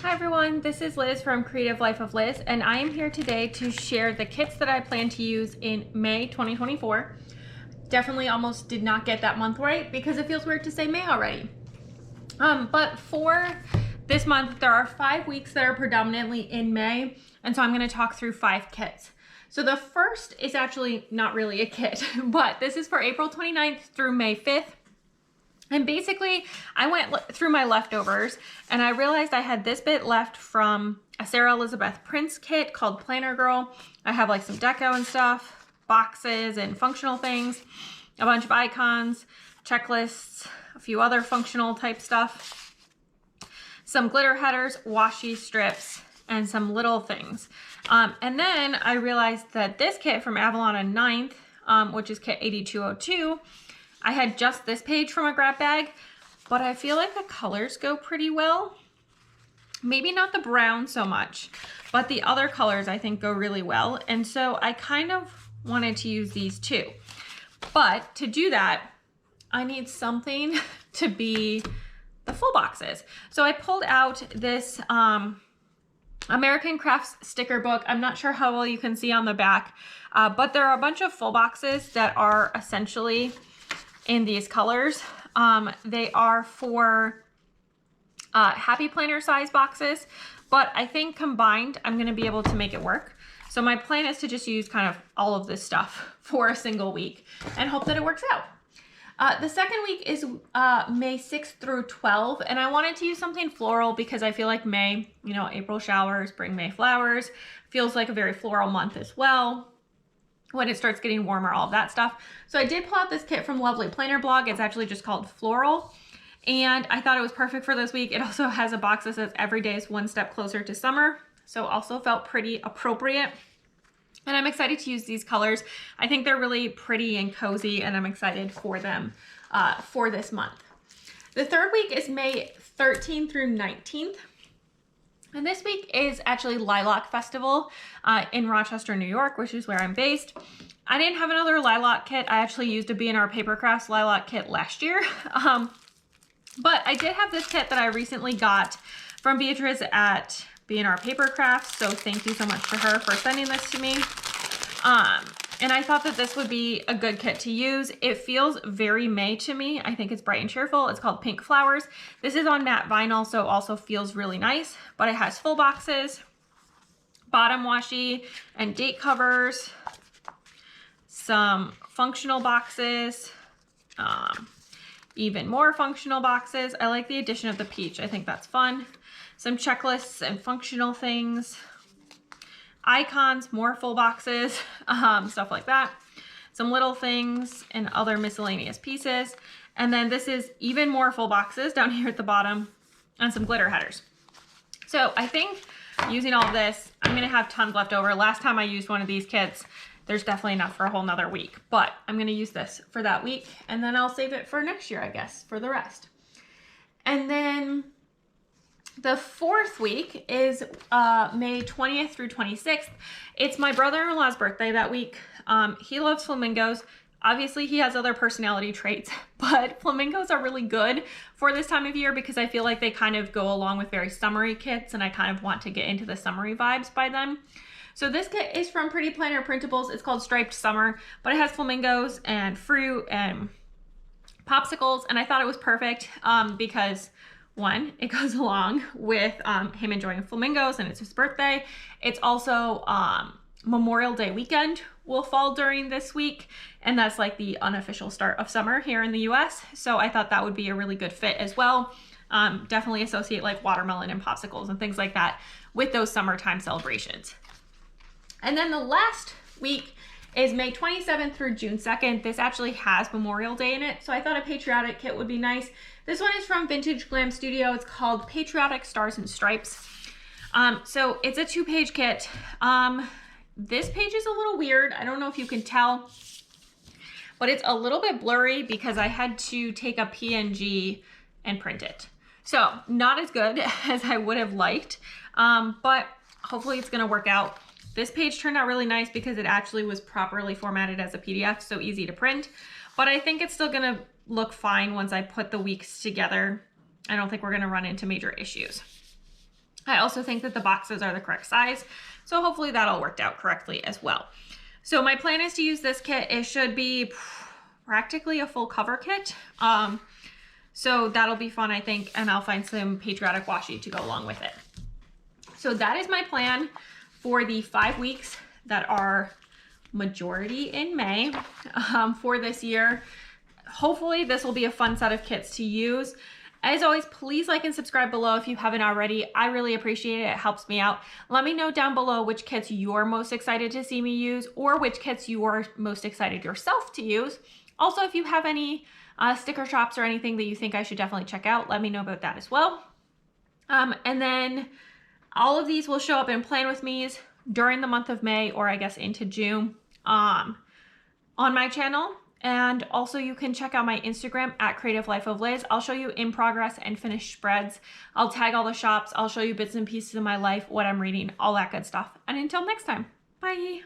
Hi everyone, this is Liz from Creative Life of Liz, and I am here today to share the kits that I plan to use in May 2024. Definitely almost did not get that month right because it feels weird to say May already. But for this month, there are 5 weeks that are predominantly in May, and so I'm going to talk through 5 kits. So the first is actually not really a kit, but this is for April 29th through May 5th. And basically, I went through my leftovers and I realized I had this bit left from a Sarah Elizabeth Prince kit called Planner Girl. I have like some deco and stuff, boxes and functional things, a bunch of icons, checklists, a few other functional type stuff, some glitter headers, washi strips, and some little things. And then I realized that this kit from Avalon on 9th, which is kit 8202, I had just this page from a grab bag, but I feel like the colors go pretty well. Maybe not the brown so much, but the other colors I think go really well. And so I kind of wanted to use these too. But to do that, I need something to be the full boxes. So I pulled out this American Crafts sticker book. I'm not sure how well you can see on the back, but there are a bunch of full boxes that are essentially in these colors. They are for happy planner size boxes, but I think combined I'm going to be able to make it work. So my plan is to just use kind of all of this stuff for a single week and hope that it works out. The second week is May 6th through 12th, and I wanted to use something floral because I feel like May, you know, April showers, bring May flowers, feels like a very floral month as well. When it starts getting warmer, all of that stuff. So I did pull out this kit from Lovely Planner Blog. It's actually just called Floral. And I thought it was perfect for this week. It also has a box that says every day is one step closer to summer. So also felt pretty appropriate. And I'm excited to use these colors. I think they're really pretty and cozy, and I'm excited for them for this month. The third week is May 13th through 19th. And this week is actually Lilac Festival in Rochester, New York, which is where I'm based. I didn't have another lilac kit. I actually used a B&R Paper Crafts lilac kit last year. But I did have this kit that I recently got from Beatrice at B&R Paper Crafts. So thank you so much to her for sending this to me. And I thought that this would be a good kit to use. It feels very May to me. I think it's bright and cheerful. It's called Pink Flowers. This is on matte vinyl, so also feels really nice, but it has full boxes, bottom washi, and date covers, some functional boxes, even more functional boxes. I like the addition of the peach. I think that's fun. Some checklists and functional things. Icons, more full boxes, stuff like that. Some little things and other miscellaneous pieces. And then this is even more full boxes down here at the bottom and some glitter headers. So I think using all of this, I'm going to have tons left over. Last time I used one of these kits, there's definitely enough for a whole nother week, but I'm going to use this for that week and then I'll save it for next year, I guess, for the rest. And then the fourth week is May 20th through 26th. It's my brother-in-law's birthday that week. He loves flamingos. Obviously, he has other personality traits, but flamingos are really good for this time of year because I feel like they kind of go along with very summery kits, and I kind of want to get into the summery vibes by them. So this kit is from Pretty Planner Printables. It's called Striped Summer, but it has flamingos and fruit and popsicles, and I thought it was perfect because one, it goes along with him enjoying flamingos and it's his birthday. It's also Memorial Day weekend will fall during this week, and that's like the unofficial start of summer here in the US. So I thought that would be a really good fit as well. Definitely associate like watermelon and popsicles and things like that with those summertime celebrations. And then the last week is May 27th through June 2nd. This actually has Memorial Day in it, so I thought a patriotic kit would be nice. This one is from Vintage Glam Studio. It's called Patriotic Stars and Stripes. So it's a 2-page kit. This page is a little weird. I don't know if you can tell, but it's a little bit blurry because I had to take a PNG and print it. So not as good as I would have liked, but hopefully it's gonna work out. This page turned out really nice because it actually was properly formatted as a PDF, so easy to print. But I think it's still gonna look fine once I put the weeks together. I don't think we're gonna run into major issues. I also think that the boxes are the correct size, so hopefully that all worked out correctly as well. So my plan is to use this kit. It should be practically a full cover kit. So that'll be fun, I think, and I'll find some patriotic washi to go along with it. So that is my plan for the 5 weeks that are majority in May for this year. Hopefully this will be a fun set of kits to use. As always, please like and subscribe below if you haven't already. I really appreciate it. It helps me out. Let me know down below which kits you're most excited to see me use, or which kits you are most excited yourself to use. Also, if you have any sticker shops or anything that you think I should definitely check out, let me know about that as well. And then all of these will show up in Plan With Me's during the month of May, or I guess into June, on my channel. And also you can check out my Instagram at Creative Life of Liz. I'll show you in progress and finished spreads. I'll tag all the shops. I'll show you bits and pieces of my life, what I'm reading, all that good stuff. And until next time, bye.